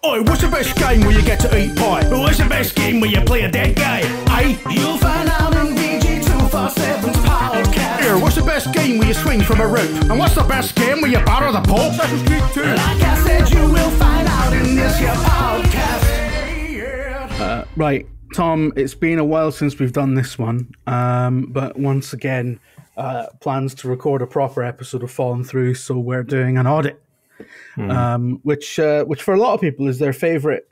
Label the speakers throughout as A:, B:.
A: Oi, what's the best game where you get to eat pie? What's the best game where you play a dead guy? Aye, you'll find out in VG247's podcast. Here, what's the best game where you swing from a rope? And what's the best game where you batter the Pope? Assassin's Creed 2. Like I said, you will find out in this here podcast. Right, Tom, it's been a while since we've done this one, but once again, plans to record a proper episode have fallen through, so we're doing an audit. Which for a lot of people is their favorite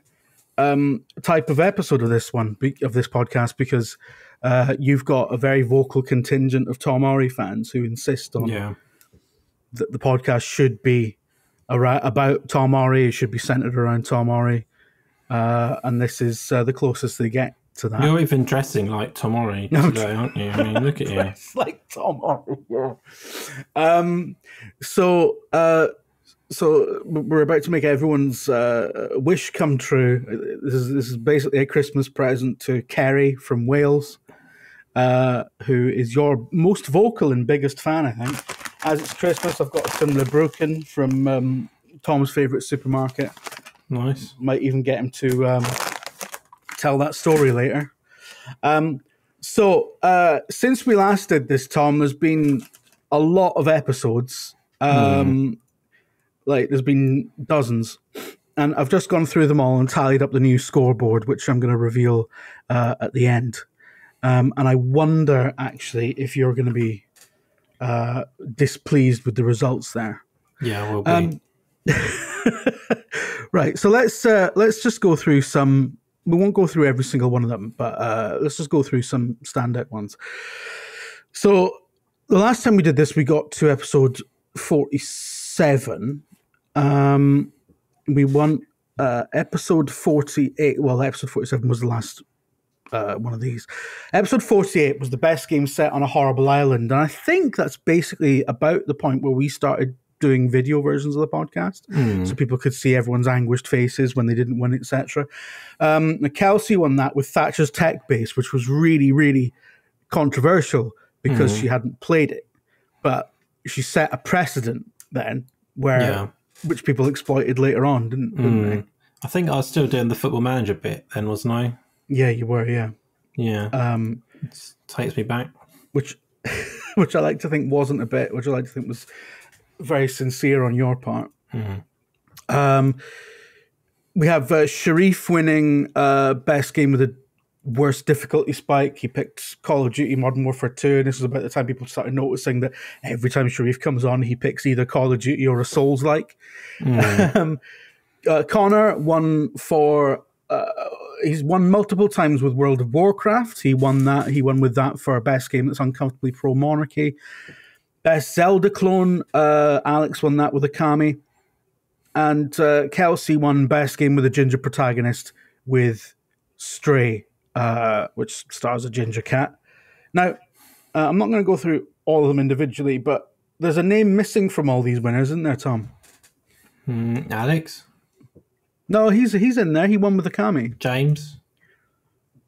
A: type of episode of this podcast, because you've got a very vocal contingent of Tom Orry fans who insist on that the podcast should be about Tom Orry. It should be centered around Tom Orry, and this is the closest they get to that.
B: You're even dressing like Tom Orry today, aren't you? I mean, look at you.
A: It's like Tom Orry. So we're about to make everyone's wish come true. This is basically a Christmas present to Kerry from Wales, who is your most vocal and biggest fan, I think. As it's Christmas, I've got some Lebruken from Tom's favourite supermarket.
B: Nice.
A: Might even get him to tell that story later. So since we last did this, Tom, there's been a lot of episodes. Like, there's been dozens, and I've just gone through them all and tallied up the new scoreboard, which I'm going to reveal at the end. And I wonder, actually, if you're going to be displeased with the results there.
B: Yeah, we'll be.
A: Right, so let's just go through some. We won't go through every single one of them, but let's just go through some standout ones. So the last time we did this, we got to episode 47. We won episode 48. Well, episode 47 was the last one of these. Episode 48 was the best game set on a horrible island, and I think that's basically about the point where we started doing video versions of the podcast, so people could see everyone's anguished faces when they didn't win, etc. Kelsey won that with Thatcher's Tech Base, which was really, really controversial because she hadn't played it, but she set a precedent then where which people exploited later on, didn't they?
B: I think I was still doing the Football Manager bit then, wasn't I?
A: Yeah, you were. Yeah.
B: It takes me back.
A: Which I like to think wasn't a bit. Which I like to think was very sincere on your part. We have Sharif winning best game with the worst difficulty spike. He picked Call of Duty Modern Warfare 2, and this is about the time people started noticing that every time Sharif comes on, he picks either Call of Duty or a Souls-like. Connor won for he's won multiple times with World of Warcraft. He won with that for a best game that's uncomfortably pro-monarchy. Best Zelda clone, Alex won that with Akami. And Kelsey won best game with a ginger protagonist with Stray, which stars a ginger cat. Now, I'm not going to go through all of them individually, but there's a name missing from all these winners, isn't there, Tom?
B: Alex?
A: No, he's in there. He won with Akami.
B: James?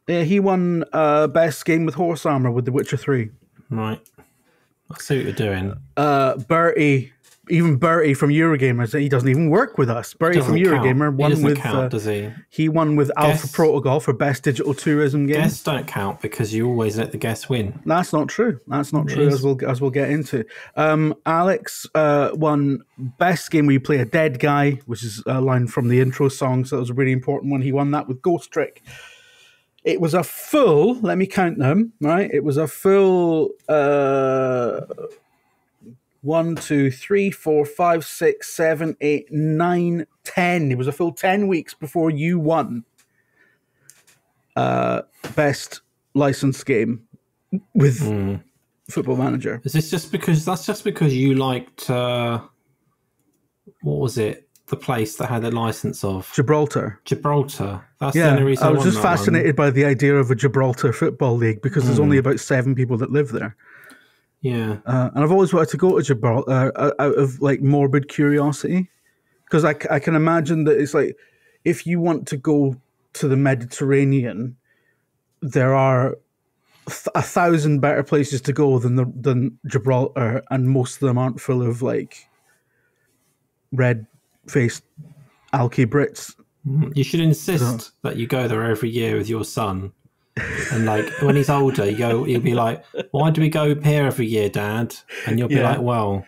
A: Yeah, he won best game with horse armor with The Witcher 3.
B: Right. I see what you're doing.
A: Bertie from Eurogamer, he doesn't even work with us. Bertie from Eurogamer won with.
B: Does he?
A: He won with Alpha Protocol for best digital tourism game.
B: Guests don't count because you always let the guests win.
A: That's not true. As we'll get into. Alex won best game where you play a dead guy, which is a line from the intro song, so that was a really important one. He won that with Ghost Trick. It was a full, let me count them, right? It was a full 1, 2, 3, 4, 5, 6, 7, 8, 9, 10. It was a full 10 weeks before you won best licensed game with Football Manager.
B: Is this just because you liked what was it? The place that had a license of
A: Gibraltar.
B: That's the only reason
A: I was just fascinated by the idea of a Gibraltar football league because there's only about 7 people that live there.
B: Yeah,
A: and I've always wanted to go to Gibraltar out of like morbid curiosity, because I can imagine that it's like if you want to go to the Mediterranean, there are 1,000 better places to go than Gibraltar, and most of them aren't full of like red-faced alky Brits
B: You should insist that you go there every year with your son. And like when he's older, you'll be like, why do we go here every year, Dad? And you'll be like, well,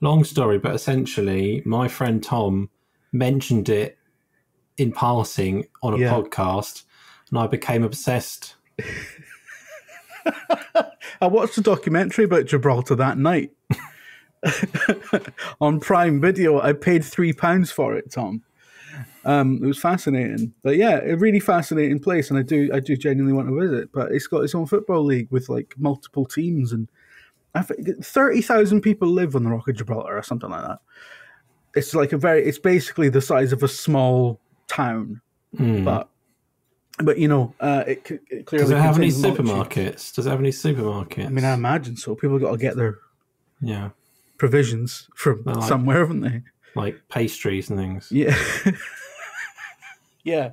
B: long story, but essentially my friend Tom mentioned it in passing on a podcast and I became obsessed.
C: I watched a documentary about Gibraltar that night on Prime Video. I paid £3 for it, Tom. It was fascinating, but yeah, a really fascinating place, and I do genuinely want to visit. But it's got its own football league with like multiple teams, and 30,000 people live on the Rock of Gibraltar or something like that. It's like it's basically the size of a small town, but you know, it clearly
B: does it have any supermarkets? Does it have any supermarkets? I
C: mean, I imagine so. People got to get their provisions from somewhere, haven't they?
B: Like pastries and things.
C: Yeah. Yeah.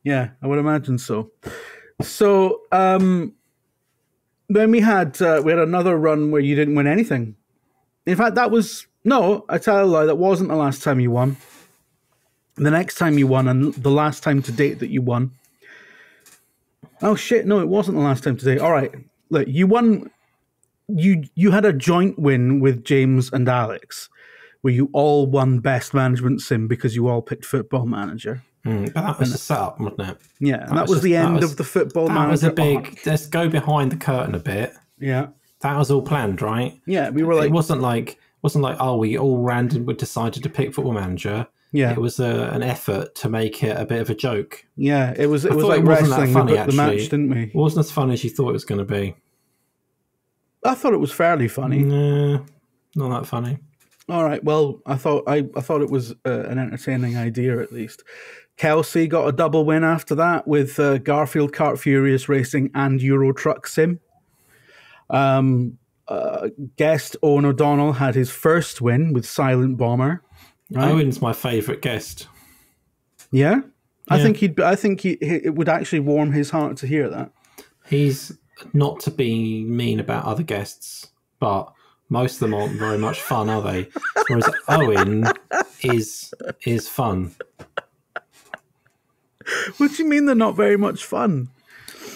C: Yeah, I would imagine so. So then we had another run where you didn't win anything. In fact, I tell a lie, that wasn't the last time you won. The next time you won, and the last time to date that you won. Oh shit, no, it wasn't the last time to date. All right. Look, you won. You had a joint win with James and Alex, where you all won Best Management Sim because you all picked Football Manager.
B: But that was a setup, wasn't it?
C: Yeah, and that was the end of the Football Manager.
B: That was a big... Let's go behind the curtain a bit.
C: Yeah.
B: That was all planned, right?
C: Yeah, we were like...
B: It wasn't like, oh, we all randomly decided to pick Football Manager. Yeah. It was an effort to make it a bit of a joke.
C: Yeah, it was like wrestling. We booked the match, didn't we?
B: It wasn't as funny as you thought it was going to be.
C: I thought it was fairly funny.
B: Nah, not that funny.
C: All right, well, I thought it was an entertaining idea at least. Kelsey got a double win after that with Garfield Kart Furious Racing and Euro Truck Sim. Guest Owen O'Donnell had his first win with Silent Bomber.
B: Right? Owen's my favourite guest.
C: Yeah? I think it would actually warm his heart to hear that.
B: He's not to be mean about other guests, but most of them aren't very much fun, are they? Whereas Owen is fun.
C: What do you mean they're not very much fun?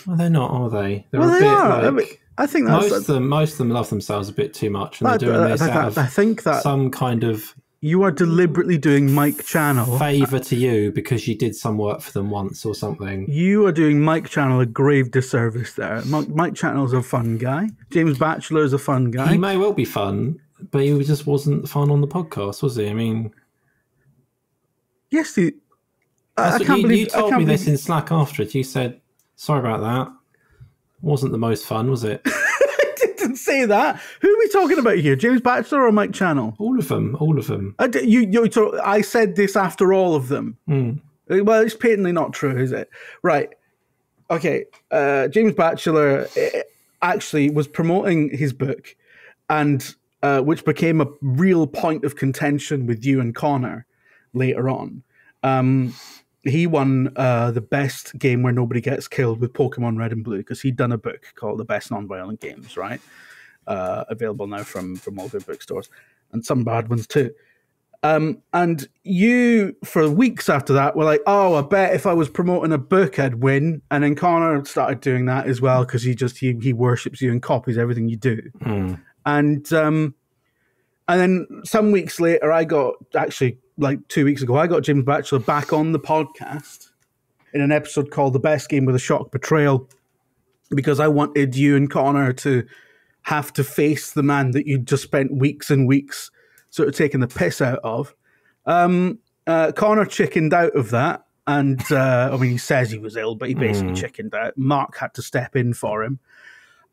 B: Well, they're not, are they? They're
C: well,
B: a
C: they
B: bit
C: are.
B: Like,
C: I, mean, I think that's...
B: Most of them love themselves a bit too much, and they're doing this out of
C: I think that
B: some kind of...
C: You are deliberately doing Mike Channel...
B: favour to you because you did some work for them once or something.
C: You are doing Mike Channel a grave disservice there. Mike Channel's a fun guy. James Batchelor is a fun guy.
B: He may well be fun, but he just wasn't fun on the podcast, was he? I mean...
C: Yes, he...
B: You told me this in Slack afterwards. You said, sorry about that. Wasn't the most fun, was it?
C: I didn't say that. Who are we talking about here? James Batchelor or Mike Channel?
B: All of them.
C: I said this after all of them. Well, it's patently not true, is it? Right. Okay. James Batchelor actually was promoting his book, and which became a real point of contention with you and Connor later on. He won the best game where nobody gets killed with Pokemon Red and Blue because he'd done a book called The Best Non-Violent Games, right? Available now from all good bookstores and some bad ones too. And you, for weeks after that, were like, oh, I bet if I was promoting a book, I'd win. And then Connor started doing that as well because he worships you and copies everything you do. And then some weeks later, I got actually... like 2 weeks ago, I got James Batchelor back on the podcast in an episode called The Best Game with a Shock Betrayal because I wanted you and Connor to have to face the man that you'd just spent weeks and weeks sort of taking the piss out of. Connor chickened out of that, and I mean, he says he was ill, but he basically chickened out. Mark had to step in for him.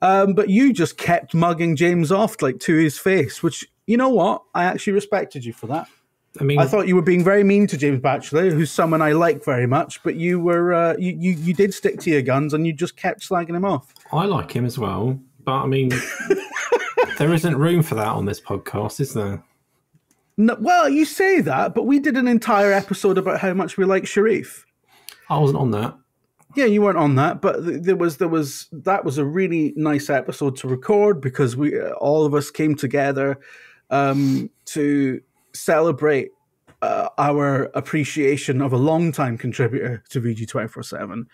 C: But you just kept mugging James off like to his face, which, you know what? I actually respected you for that. I mean, I thought you were being very mean to James Batchelor, who's someone I like very much, but you were you did stick to your guns and you just kept slagging him off.
B: I like him as well, but I mean, there isn't room for that on this podcast, is there?
C: No, well, you say that, but we did an entire episode about how much we like Sharif.
B: I wasn't on that.
C: Yeah, you weren't on that, but that was a really nice episode to record because we all of us came together to celebrate our appreciation of a long-time contributor to VG247,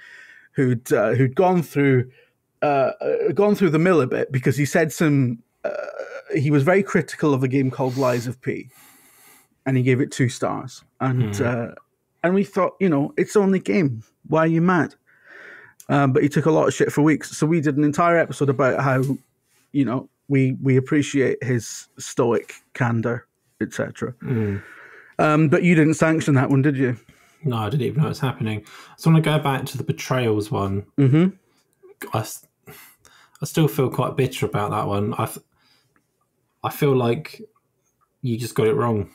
C: who'd gone through the mill a bit because he said he was very critical of a game called Lies of P, and he gave it 2 stars. And we thought, it's only a game. Why are you mad? But he took a lot of shit for weeks. So we did an entire episode about how, we appreciate his stoic candor, etc. But you didn't sanction that one, did you?
B: No, I didn't even know it's happening. So I want to go back to the betrayals one. I still feel quite bitter about that one. I feel like you just got it wrong.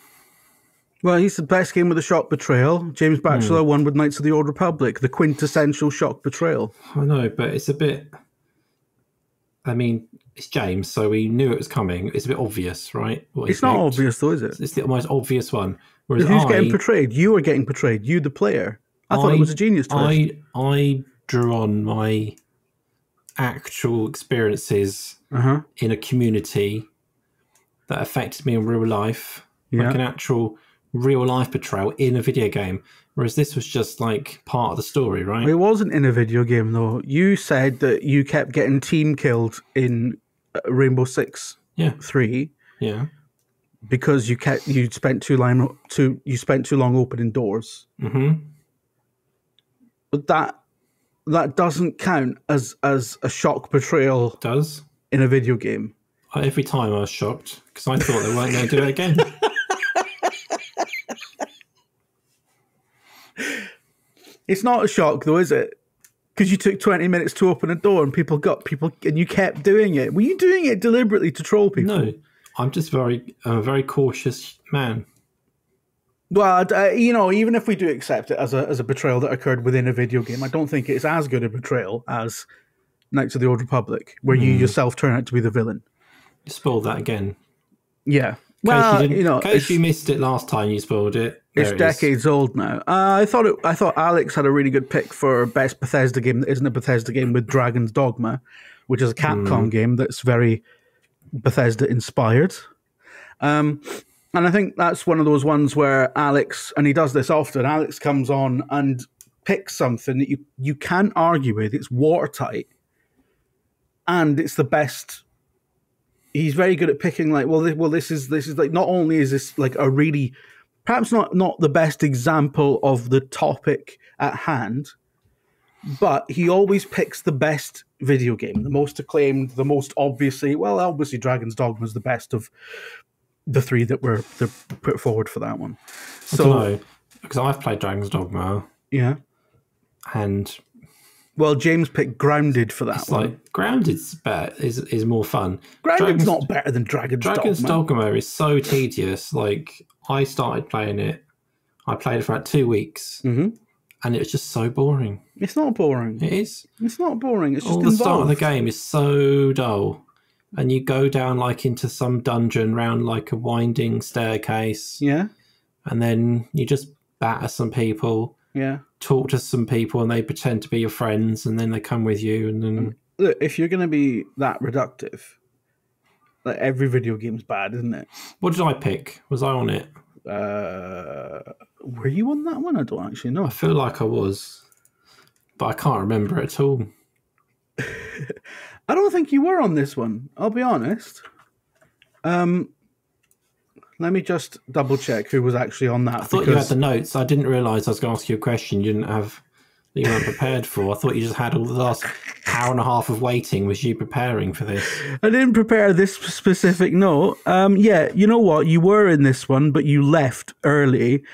C: Well, he's the best game with a shock betrayal. James Batchelor won with Knights of the Old Republic, the quintessential shock betrayal.
B: I know, but it's a bit... I mean, it's James, so we knew it was coming. It's a bit obvious, right?
C: It's not obvious, though, is it?
B: It's the most obvious one. Whereas
C: who's getting portrayed? You are getting portrayed. You, the player. I thought it was a genius twist.
B: I drew on my actual experiences in a community that affected me in real life, like an actual real life betrayal in a video game, whereas this was just like part of the story, right?
C: It wasn't in a video game, though. You said that you kept getting team killed in Rainbow Six 3 because you spent too long opening doors. But that doesn't count as a shock betrayal.
B: Does
C: in a video game?
B: Every time I was shocked because I thought they weren't going to do it again.
C: It's not a shock, though, is it? Because you took 20 minutes to open a door and people and you kept doing it. Were you doing it deliberately to troll people?
B: No, I'm just I'm a very cautious man.
C: Well, even if we do accept it as a betrayal that occurred within a video game, I don't think it's as good a betrayal as Knights of the Old Republic, where you yourself turn out to be the villain.
B: You spoiled that again.
C: Yeah.
B: Well, in case you missed it last time, you spoiled it.
C: It's decades old now. I thought Alex had a really good pick for best Bethesda game that isn't a Bethesda game with Dragon's Dogma, which is a Capcom game that's very Bethesda inspired. And I think that's one of those ones where Alex, and he does this often, Alex comes on and picks something that you can't argue with. It's watertight, and it's the best. He's very good at picking this is like, not only is this like a really, perhaps not the best example of the topic at hand, but he always picks the best video game, the most acclaimed, the most obviously Dragon's Dogma is the best of the 3 that were put forward for that one. So,
B: I don't know, because I've played Dragon's Dogma.
C: Yeah.
B: And...
C: well, James picked Grounded for that one.
B: Like, Grounded's better, is more fun.
C: Grounded's not better than Dragon's Dogma.
B: Dragon's Dogma is so tedious. Like, I started playing it. I played it for about 2 weeks. And it was just so boring.
C: It's not boring.
B: It is.
C: It's not boring. It's just
B: all the start of the game is so dull. And you go down like into some dungeon round like a winding staircase.
C: Yeah.
B: And then you just batter some people.
C: Yeah.
B: Talk to some people and they pretend to be your friends and then they come with you and then...
C: Look, if you're going to be that reductive, like every video game's bad, isn't it?
B: What did I pick? Was I on it?
C: Were you on that one? I don't actually know.
B: I feel like I was, but I can't remember it at all.
C: I don't think you were on this one, I'll be honest. Let me just double check who was actually on that.
B: I thought you had the notes. I didn't realise I was going to ask you a question you weren't prepared for. I thought you just had all the last hour and a half of waiting was you preparing for this.
C: I didn't prepare this specific note. Yeah, you know what? You were in this one, but you left early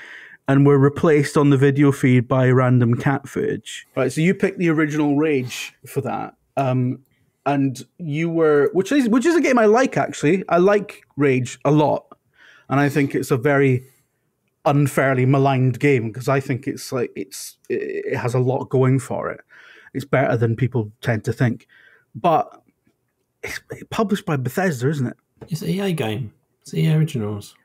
C: and were replaced on the video feed by random cat footage. Right, so you picked the original Rage for that. And you were, which is a game I like, actually. I like Rage a lot. And I think it's a very unfairly maligned game because I think it has a lot going for it. It's better than people tend to think. But it's published by Bethesda, isn't it?
B: It's an EA game. It's EA Originals.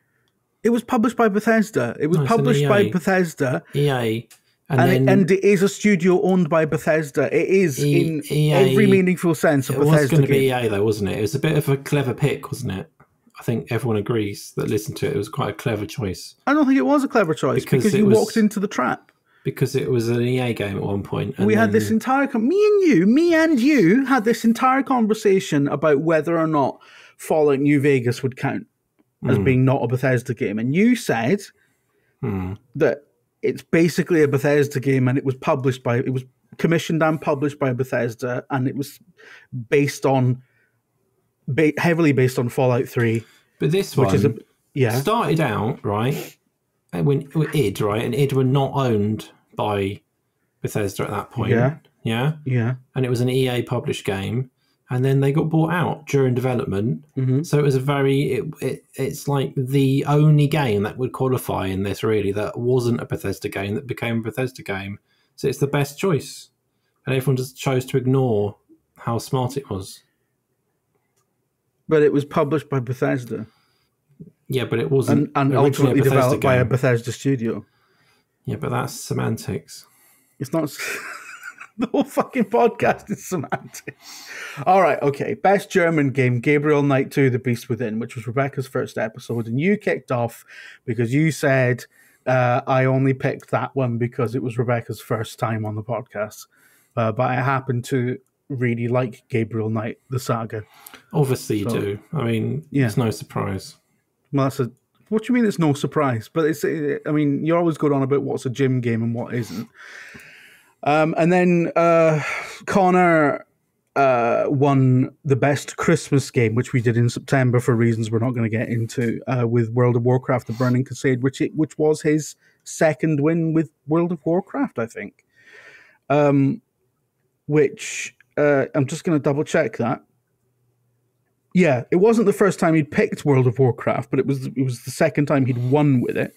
C: It was published by Bethesda. It was published by Bethesda.
B: EA.
C: And it is a studio owned by Bethesda. It is in every meaningful sense a Bethesda game.
B: It was going to be EA though, wasn't it? It was a bit of a clever pick, wasn't it? I think everyone agrees that listened to it. It was quite a clever choice.
C: I don't think it was a clever choice because you walked into the trap.
B: Because it was an EA game at one point. And
C: we had this entire... me and you had this entire conversation about whether or not Fallout New Vegas would count as being not a Bethesda game. And you said that it's basically a Bethesda game and it was commissioned and published by Bethesda, and it was heavily based on Fallout 3.
B: But this
C: one
B: started out, right, when id, right? And id were not owned by Bethesda at that point. Yeah. And it was an EA published game, and then they got bought out during development. So it was it's like the only game that would qualify in this, really, that wasn't a Bethesda game that became a Bethesda game. So it's the best choice, and everyone just chose to ignore how smart it was.
C: But it was published by Bethesda.
B: Yeah, but it wasn't,
C: and ultimately developed by a Bethesda studio.
B: Yeah, but that's semantics.
C: It's not. The whole fucking podcast is semantics. All right, okay. Best German game, Gabriel Knight 2, The Beast Within, which was Rebecca's first episode. And you kicked off because you said I only picked that one because it was Rebecca's first time on the podcast. But I happen to really like Gabriel Knight, the saga.
B: Obviously you do. I mean, it's no surprise.
C: Well, what do you mean it's no surprise? But you're always going on about what's a gym game and what isn't. And then Connor won the best Christmas game, which we did in September for reasons we're not going to get into, with World of Warcraft: The Burning Crusade, which was his second win with World of Warcraft, I think. Which I'm just going to double check that. Yeah, it wasn't the first time he'd picked World of Warcraft, but it was the second time he'd won with it.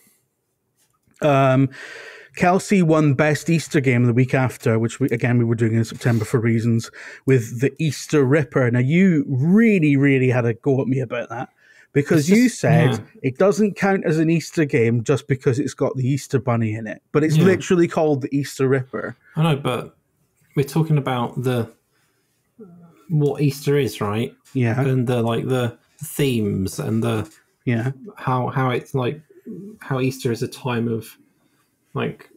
C: Kelsey won Best Easter Game the week after, which we were doing in September for reasons, with the Easter Ripper. Now, you really, really had a go at me about that because you said it doesn't count as an Easter game just because it's got the Easter Bunny in it, but it's literally called the Easter Ripper.
B: I know, but we're talking about what Easter is, right?
C: Yeah.
B: And the themes and how it's like how Easter is a time of, like,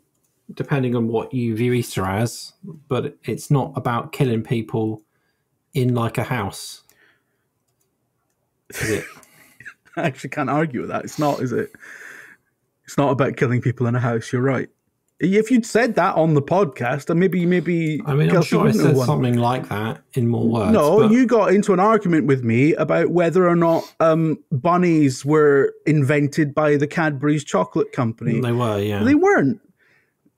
B: depending on what you view Easter as, but it's not about killing people in like a house. Is it?
C: I actually can't argue with that. It's not, is it? It's not about killing people in a house. You're right. If you'd said that on the podcast, and maybe
B: I mean, I'm sure I said something like that in more words.
C: No, you got into an argument with me about whether or not bunnies were invented by the Cadbury's chocolate company.
B: They were, yeah.
C: They weren't.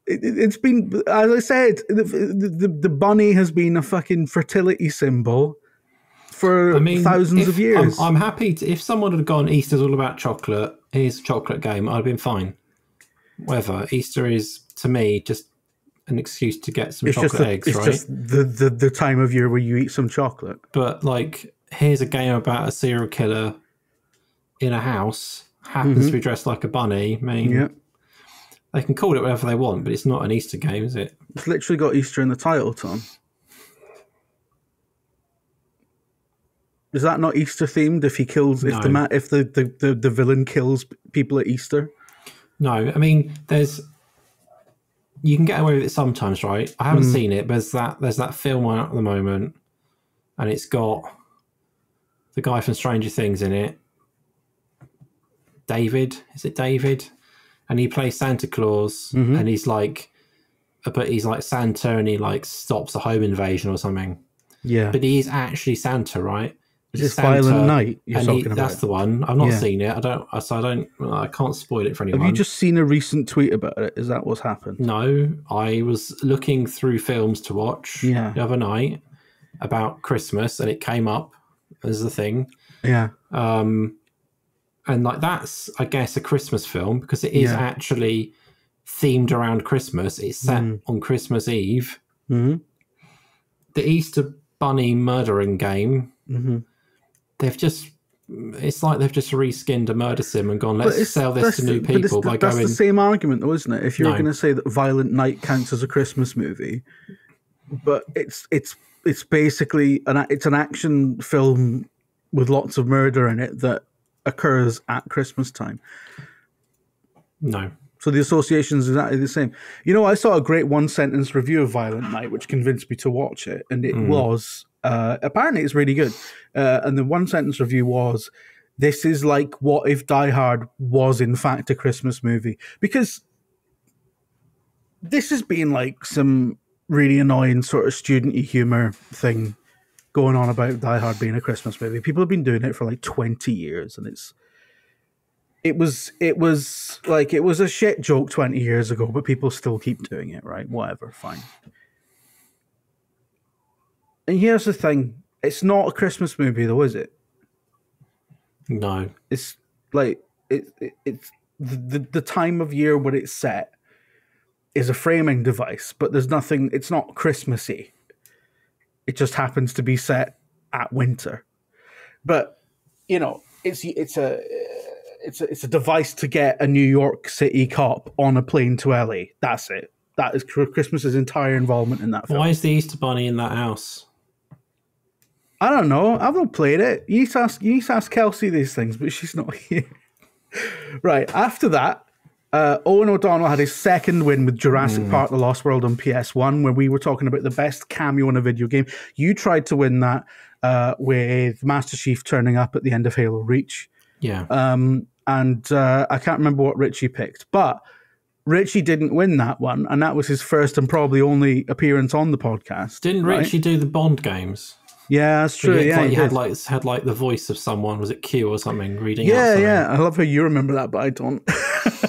C: It's been, as I said, the bunny has been a fucking fertility symbol for thousands of years.
B: I'm happy if someone had gone, Easter's all about chocolate, here's a chocolate game, I'd have been fine. Whatever. Easter is, to me, just an excuse to get some chocolate eggs, right?
C: It's just the time of year where you eat some chocolate.
B: But, like, here's a game about a serial killer in a house, happens to be dressed like a bunny. I mean, they can call it whatever they want, but it's not an Easter game, is it?
C: It's literally got Easter in the title, Tom. Is that not Easter themed? If he kills, if the villain kills people at Easter?
B: No, I mean, you can get away with it sometimes, right? I haven't seen it, but there's that film on at the moment, and it's got the guy from Stranger Things in it. David, is it David? And he plays Santa Claus, and he's like Santa, and he like stops a home invasion or something. Yeah, but he is actually Santa, right?
C: Is this Violent Night you're talking about?
B: That's the one. I've not seen it. I can't spoil it for anyone.
C: Have you just seen a recent tweet about it? Is that what's happened?
B: No, I was looking through films to watch the other night about Christmas, and it came up as the thing.
C: Yeah.
B: And like that's, I guess, a Christmas film because it is actually themed around Christmas. It's set on Christmas Eve. The Easter Bunny murdering game. It's like they've just reskinned a murder sim and gone, let's sell this to new people by going...
C: That's the same argument, though, isn't it? If you're going to say that Violent Night counts as a Christmas movie, but it's basically an action film with lots of murder in it that occurs at Christmas time.
B: No.
C: So the association is exactly the same. You know, I saw a great one-sentence review of Violent Night, which convinced me to watch it, and it was apparently it's really good. And the one-sentence review was, "This is like what if Die Hard was in fact a Christmas movie?" Because this has been like some really annoying sort of student-y humor thing going on about Die Hard being a Christmas movie. People have been doing it for like 20 years, and it was a shit joke 20 years ago, but people still keep doing it, right? Whatever, fine. And here's the thing. It's not a Christmas movie though, is it?
B: No.
C: It's like it's the time of year where it's set is a framing device, but there's nothing, it's not Christmassy. It just happens to be set at winter. But, you know, it's a device to get a New York City cop on a plane to LA. That's it. That is Christmas's entire involvement in that film.
B: Why is the Easter Bunny in that house?
C: I don't know. I've not played it. You need to ask Kelsey these things, but she's not here. Right. After that, Owen O'Donnell had his second win with Jurassic Park: The Lost World on PS1, where we were talking about the best cameo in a video game. You tried to win that with Master Chief turning up at the end of Halo Reach.
B: Yeah.
C: And I can't remember what Richie picked, but Richie didn't win that one, and that was his first and probably only appearance on the podcast.
B: Didn't Richie do the Bond games?
C: Yeah, that's true.
B: He
C: yeah,
B: had like the voice of someone. Was it Q or something reading?
C: Yeah,
B: out something?
C: yeah. I love how you remember that, but I don't.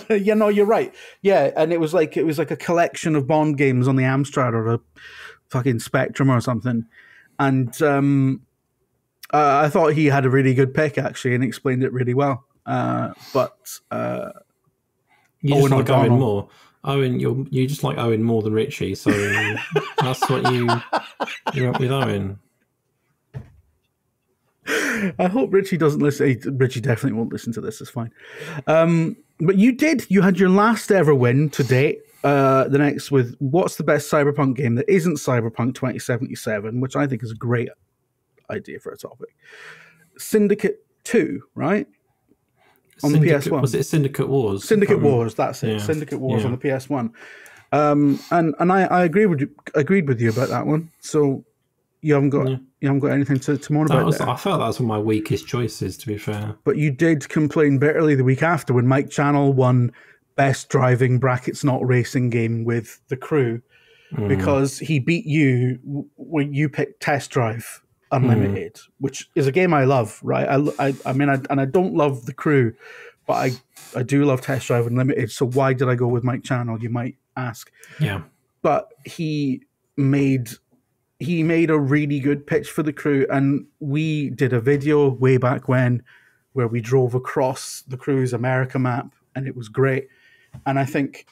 C: Yeah, no, you're right. Yeah, and it was like a collection of Bond games on the Amstrad or a fucking Spectrum or something, and I thought he had a really good pick actually and explained it really well. But
B: you just like Owen more. Owen, you just like Owen more than Richie, so that's what you went with Owen.
C: I hope Richie doesn't listen. Richie definitely won't listen to this. It's fine. But you had your last ever win to date. The next with what's the best Cyberpunk game that isn't Cyberpunk 2077, which I think is a great idea for a topic. Syndicate 2, right? On the PS1.
B: Was it Syndicate Wars?
C: Syndicate Wars, that's it.
B: Yeah.
C: Syndicate Wars on the PS1. And I agreed with you about that one. So you haven't got anything to moan about there.
B: I felt that was one of my weakest choices, to be fair.
C: But you did complain bitterly the week after when Mike Channel won Best Driving (brackets not racing) game with The Crew because he beat you when you picked Test Drive Unlimited, which is a game I love, right? I mean, I don't love The Crew, but I do love Test Drive Unlimited. So why did I go with Mike Channel, you might ask?
B: Yeah.
C: But he made a really good pitch for The Crew, and we did a video way back when where we drove across The Crew's America map, and it was great. And I think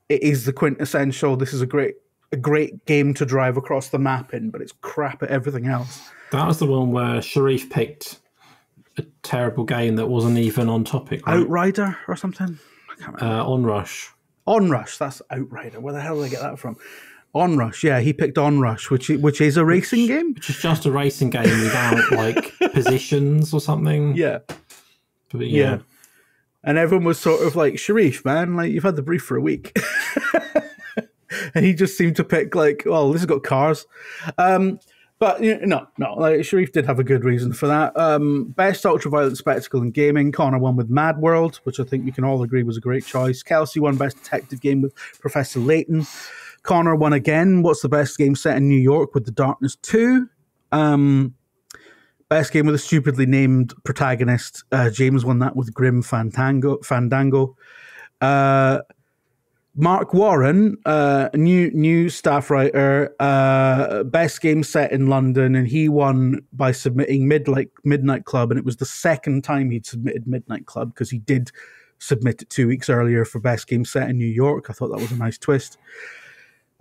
C: it is the quintessential, this is a great game to drive across the map in, but it's crap at everything else.
B: That was the one where Sharif picked a terrible game that wasn't even on topic, right?
C: Outrider or something? I can't remember.
B: Onrush.
C: Onrush, that's Outrider. Where the hell did I get that from? Onrush, yeah, he picked Onrush, which is a racing game?
B: Which is just a racing game without, like, positions or something.
C: Yeah.
B: But, yeah.
C: And everyone was sort of like, Sharif, man, like, you've had the brief for a week. And he just seemed to pick, like, well, this has got cars. But, no, like, Sharif did have a good reason for that. Best ultra-violent spectacle in gaming, Connor won with Mad World, which I think we can all agree was a great choice. Kelsey won Best Detective Game with Professor Layton. Connor won again. What's the best game set in New York with The Darkness 2? Best game with a stupidly named protagonist. James won that with Grim Fandango. Mark Warren, new staff writer, best game set in London, and he won by submitting Midnight Club, and it was the second time he'd submitted Midnight Club because he did submit it 2 weeks earlier for best game set in New York. I thought that was a nice twist.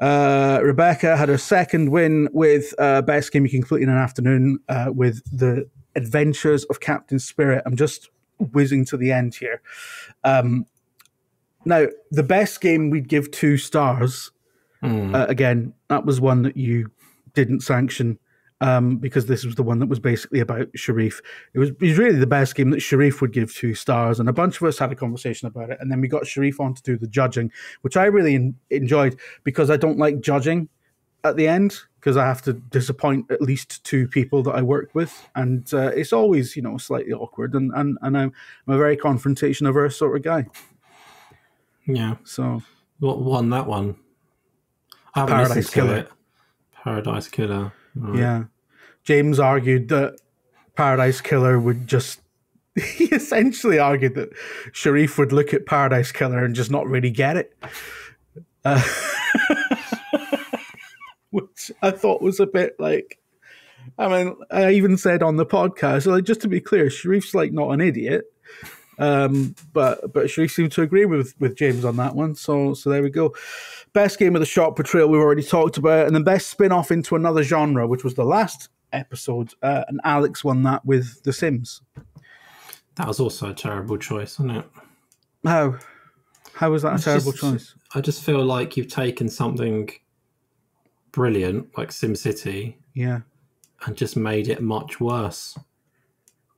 C: Rebecca had her second win with best game you can complete in an afternoon with The Adventures of Captain Spirit. I'm just whizzing to the end here. Now, the best game we'd give 2 stars. Again, that was one that you didn't sanction. because this was the one that was basically about Sharif. It was really the best game that Sharif would give 2 stars, and a bunch of us had a conversation about it. And then we got Sharif on to do the judging, which I really enjoyed because I don't like judging at the end because I have to disappoint at least 2 people that I work with, and it's always slightly awkward. And I'm a very confrontation averse sort of guy.
B: Yeah.
C: So
B: what won that one? I haven't
C: Paradise
B: listened to
C: Killer.
B: it. Paradise Killer. Right.
C: Yeah. James argued that Paradise Killer would just... He essentially argued that Sharif would look at Paradise Killer and just not really get it. Which I thought was a bit like... I mean, I even said on the podcast, like, just to be clear, Sharif's like not an idiot. But Sharif seemed to agree with James on that one. So there we go. Best game of the short portrayal we've already talked about, and the best spin-off into another genre, which was the last episode, and Alex won that with The Sims.
B: That was also a terrible choice, wasn't it?
C: How was that a terrible choice?
B: I just feel like you've taken something brilliant like SimCity,
C: Yeah.
B: and just made it much worse.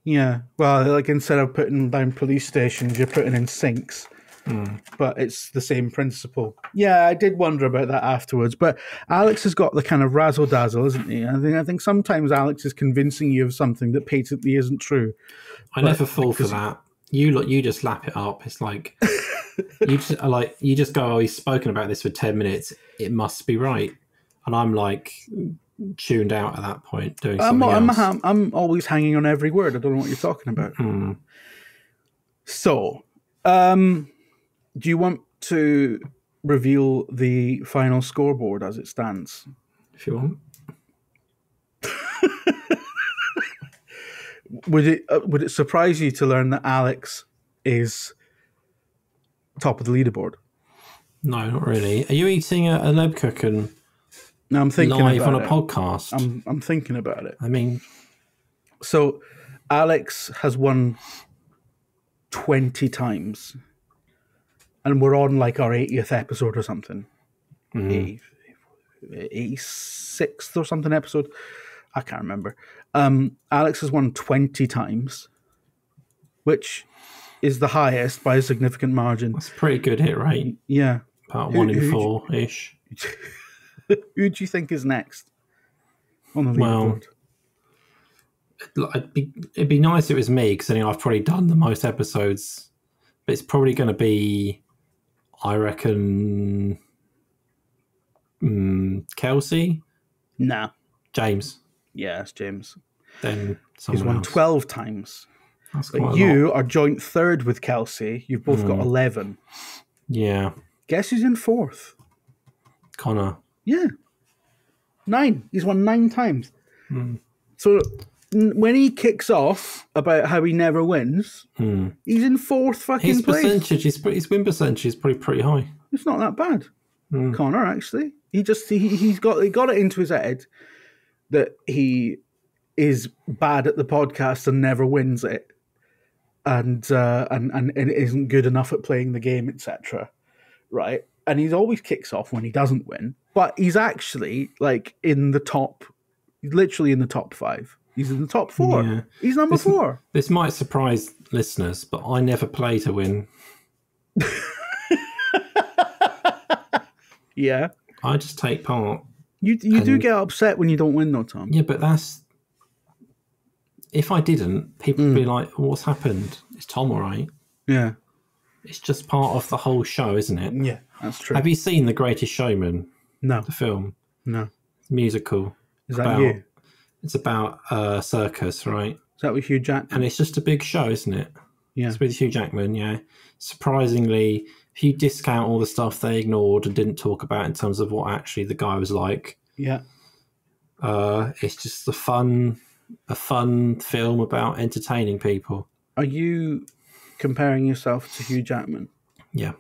C: Yeah. Well, like instead of putting down police stations, you're putting in sinks. But it's the same principle. Yeah, I did wonder about that afterwards. But Alex has got the kind of razzle dazzle, isn't he? I think sometimes Alex is convincing you of something that patently isn't true.
B: I never fall for that. You just lap it up. It's like you just go, oh, he's spoken about this for 10 minutes. It must be right. And I'm like tuned out at that point doing something else.
C: I'm always hanging on every word. I don't know what you're talking about. So, do you want to reveal the final scoreboard as it stands?
B: If you want.
C: Would it surprise you to learn that Alex is top of the leaderboard?
B: No, not really. Are you eating a Lebkuchen
C: No, I'm thinking
B: live
C: about
B: on a
C: it.
B: podcast?
C: I'm thinking about it.
B: I mean,
C: so Alex has won 20 times, and we're on like our 80th episode or something. 86th or something episode. I can't remember. Alex has won 20 times, which is the highest by a significant margin.
B: that's a pretty good hit rate.
C: Yeah.
B: About 1 in 4-ish.
C: Who do you think is next on the leaderboard?
B: It'd be nice if it was me, because I think I've probably done the most episodes. But it's probably going to be, I reckon, Kelsey?
C: Nah.
B: James.
C: Yeah, it's James.
B: Then
C: He's
B: someone
C: won
B: else.
C: 12 times.
B: That's
C: But
B: quite a lot.
C: you are joint third with Kelsey. You've both got 11.
B: Yeah.
C: Guess who's in fourth?
B: Connor.
C: Yeah. 9. He's won 9 times. So when he kicks off about how he never wins, he's in fourth fucking
B: His
C: place.
B: percentage, his win percentage is probably pretty high.
C: It's not that bad. Connor, actually. He got it into his head that he is bad at the podcast and never wins it. And isn't good enough at playing the game, etc. Right? And he always kicks off when he doesn't win. But he's actually like in the top, he's literally in the top 5. He's in the top 4.
B: Yeah.
C: He's number 4.
B: This might surprise listeners, but I never play to win.
C: Yeah.
B: I just take part.
C: You do get upset when you don't win though, Tom.
B: Yeah, but that's... If I didn't, people would be like, what's happened? Is Tom all right?
C: Yeah.
B: It's just part of the whole show, isn't it?
C: Yeah, that's true.
B: Have you seen The Greatest Showman,
C: No.
B: the film?
C: No.
B: Musical.
C: Is that you?
B: It's about a circus, right?
C: Is that with Hugh Jackman?
B: And it's just a big show, isn't it?
C: Yeah.
B: It's with Hugh Jackman, yeah. Surprisingly, if you discount all the stuff they ignored and didn't talk about in terms of what actually the guy was like,
C: Yeah.
B: it's just a fun film about entertaining people.
C: Are you comparing yourself to Hugh Jackman?
B: Yeah.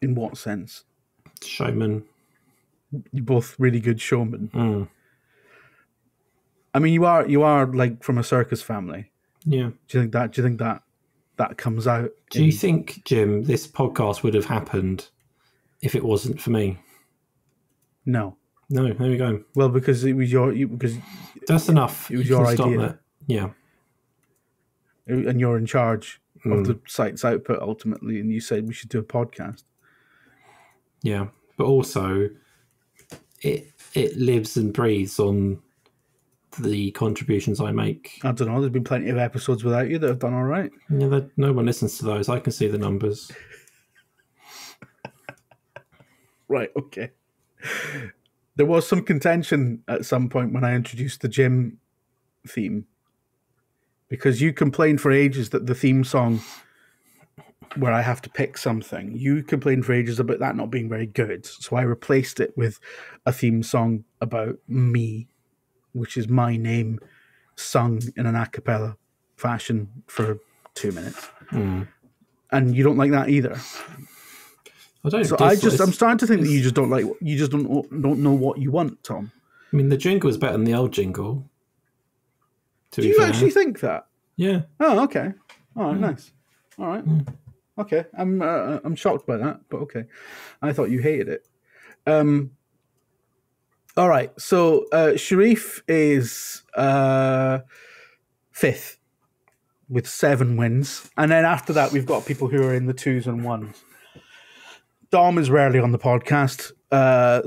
C: In what sense?
B: Showman.
C: You're both really good showmen. I mean, you are like from a circus family.
B: Yeah.
C: Do you think that comes out?
B: Do you think, Jim, this podcast would have happened if it wasn't for me?
C: No.
B: No, there we go.
C: Well, because it was because
B: that's enough.
C: It was your idea.
B: Yeah.
C: And you're in charge of the site's output ultimately, and you said we should do a podcast.
B: Yeah, but also it lives and breathes on the contributions I make.
C: I don't know. There's been plenty of episodes without you that have done all right.
B: Yeah, no one listens to those. I can see the numbers.
C: Right. Okay. There was some contention at some point when I introduced the gym theme, because you complained for ages that the theme song, where I have to pick something, you complained for ages about that not being very good. So I replaced it with a theme song about me, which is my name sung in an a cappella fashion for 2 minutes. And you don't like that either.
B: I don't.
C: So I'm starting to think that you just don't like. You just don't know what you want, Tom.
B: I mean, the jingle is better than the old jingle.
C: Do you actually think that?
B: Yeah.
C: Oh, okay. All right, nice. All right. Okay, I'm shocked by that, but okay. I thought you hated it. All right, so Sharif is 5th with 7 wins, and then after that we've got people who are in the 2s and 1s. Dom is rarely on the podcast,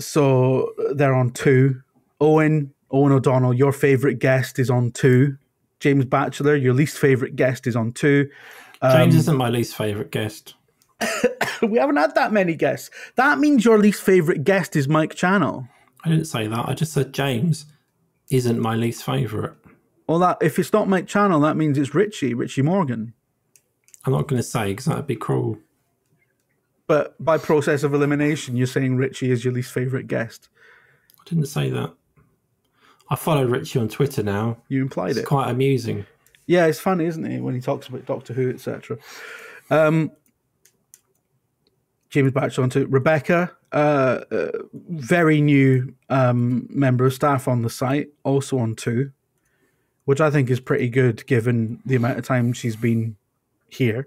C: so they're on 2. Owen O'Donnell, your favourite guest, is on 2. James Batchelor, your least favourite guest, is on 2.
B: James isn't my least favourite guest.
C: We haven't had that many guests. That means your least favourite guest is Mike Channel.
B: I didn't say that. I just said James isn't my least favourite.
C: Well, that if it's not Mike Channel, that means it's Richie Morgan.
B: I'm not going to say because that would be cruel.
C: But by process of elimination, you're saying Richie is your least favourite guest.
B: I didn't say that. I follow Richie on Twitter now.
C: You implied it.
B: It's quite amusing.
C: Yeah, it's funny, isn't it, when he talks about Doctor Who, etc. James Batchelor on Twitter. Rebecca, very new member of staff on the site, also on 2, which I think is pretty good given the amount of time she's been here.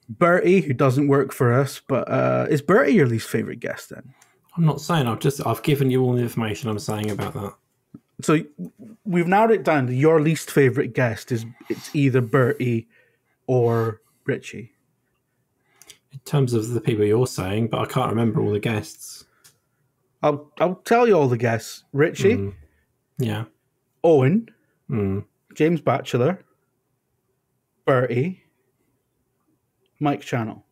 C: Bertie, who doesn't work for us, but is Bertie your least favourite guest then?
B: I'm not saying. I've given you all the information I'm saying about that.
C: So we've narrowed it down to your least favourite guest it's either Bertie or Richie.
B: In terms of the people you're saying, but I can't remember all the guests.
C: I'll tell you all the guests. Richie.
B: Yeah.
C: Owen. James Batchelor. Bertie. Mike Channel.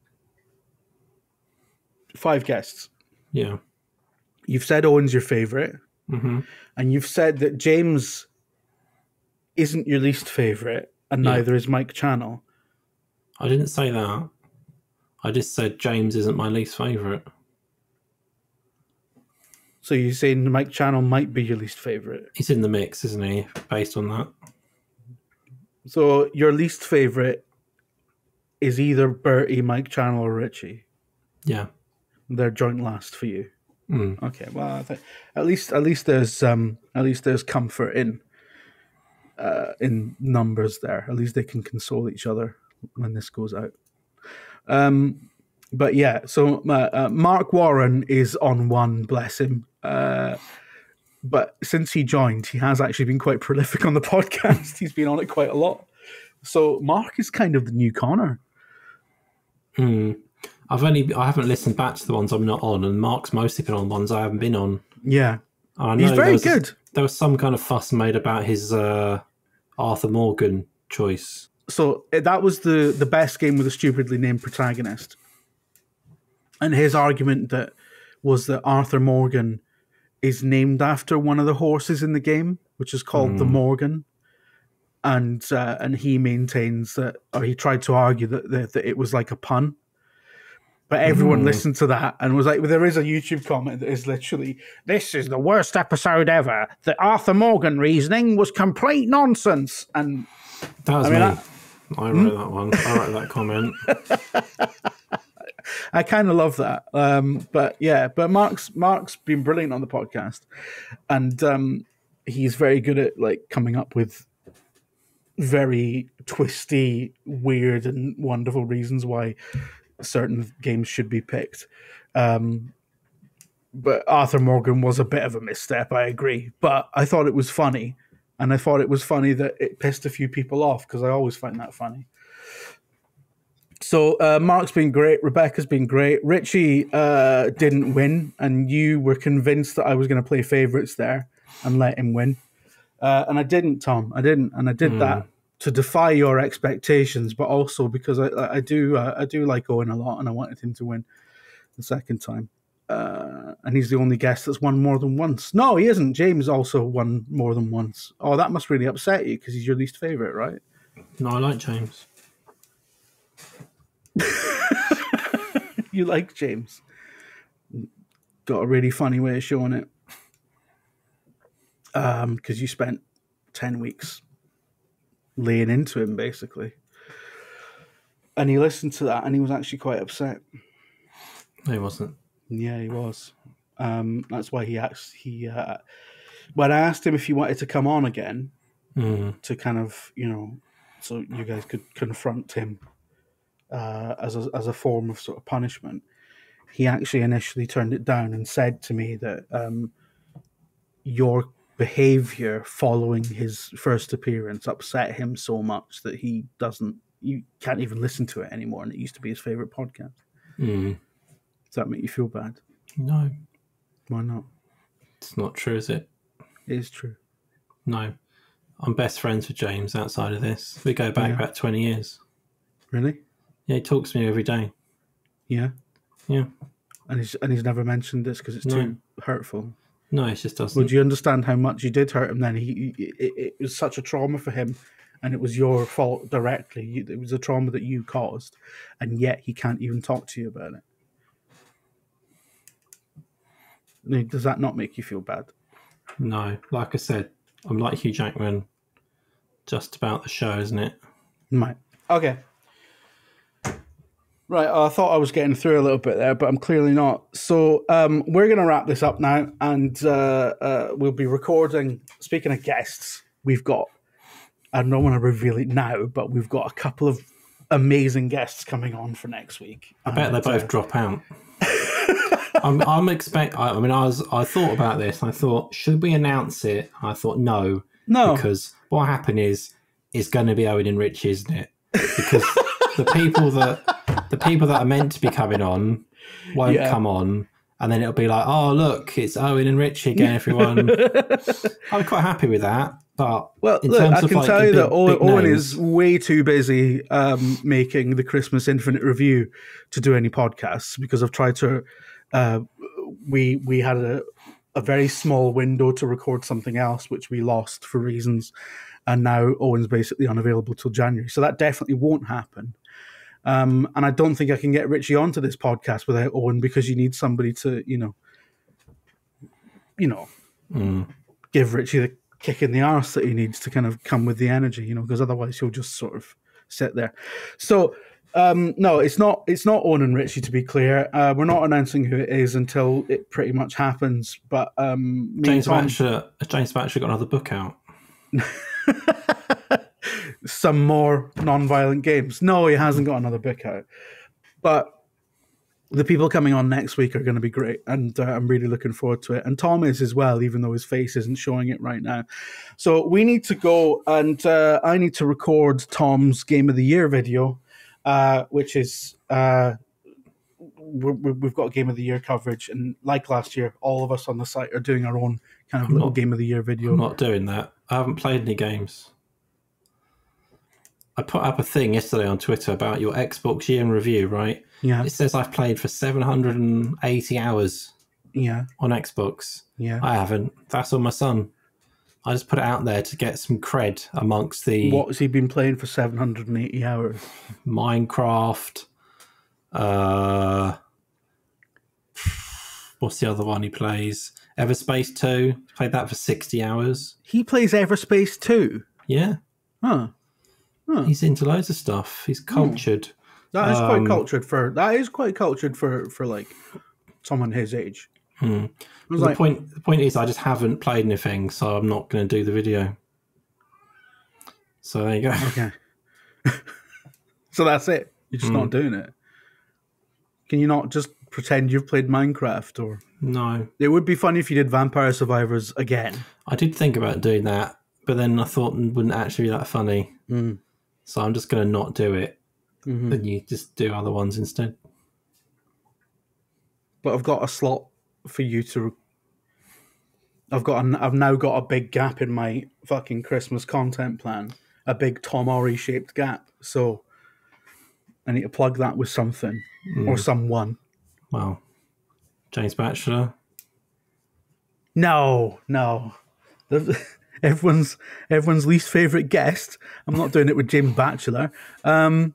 C: 5 guests.
B: Yeah.
C: You've said Owen's your favourite. And you've said that James isn't your least favourite, and neither is Mike Channel.
B: I didn't say that. I just said James isn't my least favourite.
C: So you're saying Mike Channel might be your least favourite?
B: He's in the mix, isn't he, based on that?
C: So your least favourite is either Bertie, Mike Channel, or Richie?
B: Yeah.
C: They're joint last for you. Okay, well, I think at least there's comfort in numbers there. At least they can console each other when this goes out. But yeah, so Mark Warren is on 1, bless him. But since he joined, he has actually been quite prolific on the podcast. He's been on it quite a lot. So Mark is kind of the new Connor.
B: I haven't listened back to the ones I'm not on, and Mark's mostly been on ones I haven't been on.
C: Yeah, he's very good.
B: There was some kind of fuss made about his Arthur Morgan choice.
C: So that was the best game with a stupidly named protagonist, and his argument was that Arthur Morgan is named after one of the horses in the game, which is called the Morgan, and he maintains that, or he tried to argue that it was like a pun. But everyone listened to that and was like, well, there is a YouTube comment that is literally, "This is the worst episode ever. The Arthur Morgan reasoning was complete nonsense." And
B: that was me. I wrote that one. I wrote that comment.
C: I kind of love that. But Mark's been brilliant on the podcast, and he's very good at like coming up with very twisty, weird, and wonderful reasons why certain games should be picked. But Arthur Morgan was a bit of a misstep, I agree. But I thought it was funny. And I thought it was funny that it pissed a few people off, because I always find that funny. So Mark's been great. Rebecca's been great. Richie didn't win, and you were convinced that I was going to play favourites there and let him win. And I didn't, Tom. I didn't. And I did that to defy your expectations, but also because I do like Owen a lot, and I wanted him to win the second time. And he's the only guest that's won more than once. No, he isn't. James also won more than once. Oh, that must really upset you, because he's your least favourite, right?
B: No, I like James.
C: You like James. Got a really funny way of showing it. Because you spent 10 weeks laying into him, basically. And he listened to that, and he was actually quite upset.
B: No, he wasn't.
C: Yeah, he was. That's why when I asked him if he wanted to come on again to kind of, so you guys could confront him as a form of sort of punishment, he actually initially turned it down and said to me that your behavior following his first appearance upset him so much that you can't even listen to it anymore, and it used to be his favorite podcast. Does that make you feel bad?
B: No.
C: Why not?
B: It's not true, is it?
C: It is true.
B: No. I'm best friends with James outside of this. We go back about 20 years.
C: Really?
B: Yeah, he talks to me every day.
C: Yeah?
B: Yeah.
C: And he's never mentioned this because it's too hurtful?
B: No, it just doesn't.
C: Would you understand how much you did hurt him then? It was such a trauma for him, and it was your fault directly. It was a trauma that you caused, and yet he can't even talk to you about it. Does that not make you feel bad?
B: No. Like I said, I'm like Hugh Jackman. Just about the show, isn't it?
C: Right. Okay. Right. I thought I was getting through a little bit there, but I'm clearly not. So we're going to wrap this up now, and we'll be recording. Speaking of guests, we've got, I don't want to reveal it now, but we've got a couple of amazing guests coming on for next week.
B: I bet they both drop out. I thought about this. I thought, should we announce it? I thought, no, because what happened is it's going to be Owen and Rich, isn't it? Because the people that are meant to be coming on won't come on, and then it'll be like, oh look, it's Owen and Rich again, everyone. I'm quite happy with that. But
C: I can tell you that Owen is way too busy making the Christmas Infinite Review to do any podcasts, because I've tried to. We had a very small window to record something else, which we lost for reasons, and now Owen's basically unavailable till January. So that definitely won't happen. And I don't think I can get Richie onto this podcast without Owen, because you need somebody to, give Richie the kick in the arse that he needs to kind of come with the energy, because otherwise he'll just sort of sit there. So no, it's not Owen and Richie, to be clear. We're not announcing who it is until it pretty much happens. But
B: James Batchelor got another book out.
C: Some more non-violent games. No, he hasn't got another book out. But the people coming on next week are going to be great, and I'm really looking forward to it. And Tom is as well, even though his face isn't showing it right now. So we need to go, and I need to record Tom's Game of the Year video, which is we've got Game of the Year coverage, and like last year, all of us on the site are doing our own kind of little Game of the Year video.
B: I'm not doing that. I haven't played any games. I put up a thing yesterday on Twitter about your Xbox year in review, right?
C: Yeah.
B: It says I've played for 780 hours.
C: Yeah.
B: On Xbox.
C: Yeah.
B: I haven't. That's on my son. I just put it out there to get some cred amongst the...
C: What has he been playing for 780 hours?
B: Minecraft. What's the other one he plays? Everspace 2. Played that for 60 hours.
C: He plays Everspace 2?
B: Yeah.
C: Huh.
B: He's into loads of stuff. He's cultured.
C: That is quite cultured for like someone his age.
B: The point is, I just haven't played anything, so I'm not going to do the video. So there you go.
C: Okay. So that's it. You're just not doing it. Can you not just pretend you've played Minecraft or
B: No.
C: It would be funny if you did Vampire Survivors again.
B: I did think about doing that, but then I thought it wouldn't actually be that funny. So I'm just going to not do it. And you just do other ones instead.
C: But I've got a slot for you to... I've now got a big gap in my fucking Christmas content plan. A big Tom Orry shaped gap. So I need to plug that with something or someone.
B: Well, James Batchelor.
C: No. Everyone's least favourite guest. I'm not doing it with James Batchelor. All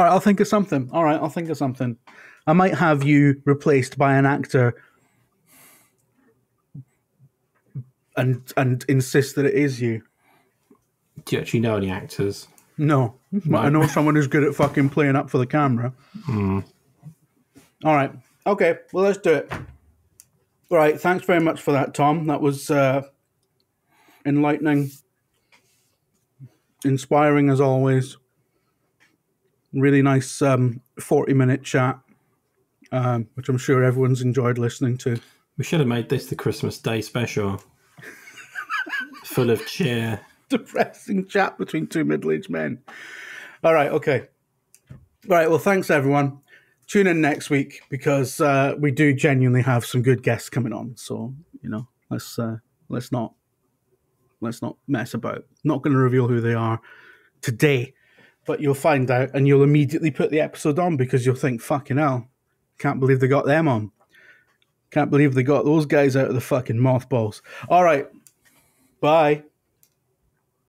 C: right, I'll think of something. I might have you replaced by an actor and insist that it is you.
B: Do you actually know any actors?
C: No. I know someone who's good at fucking playing up for the camera. All right. Okay, well, let's do it. All right, thanks very much for that, Tom. That was enlightening, inspiring as always. Really nice 40-minute chat, which I'm sure everyone's enjoyed listening to.
B: We should have made this the Christmas Day special. Full of cheer.
C: Depressing chat between two middle-aged men. All right, okay. All right, well, thanks, everyone. Tune in next week because we do genuinely have some good guests coming on. So, let's not mess about. Not going to reveal who they are today, but you'll find out and you'll immediately put the episode on because you'll think, fucking hell, can't believe they got them on. Can't believe they got those guys out of the fucking mothballs. All right. Bye.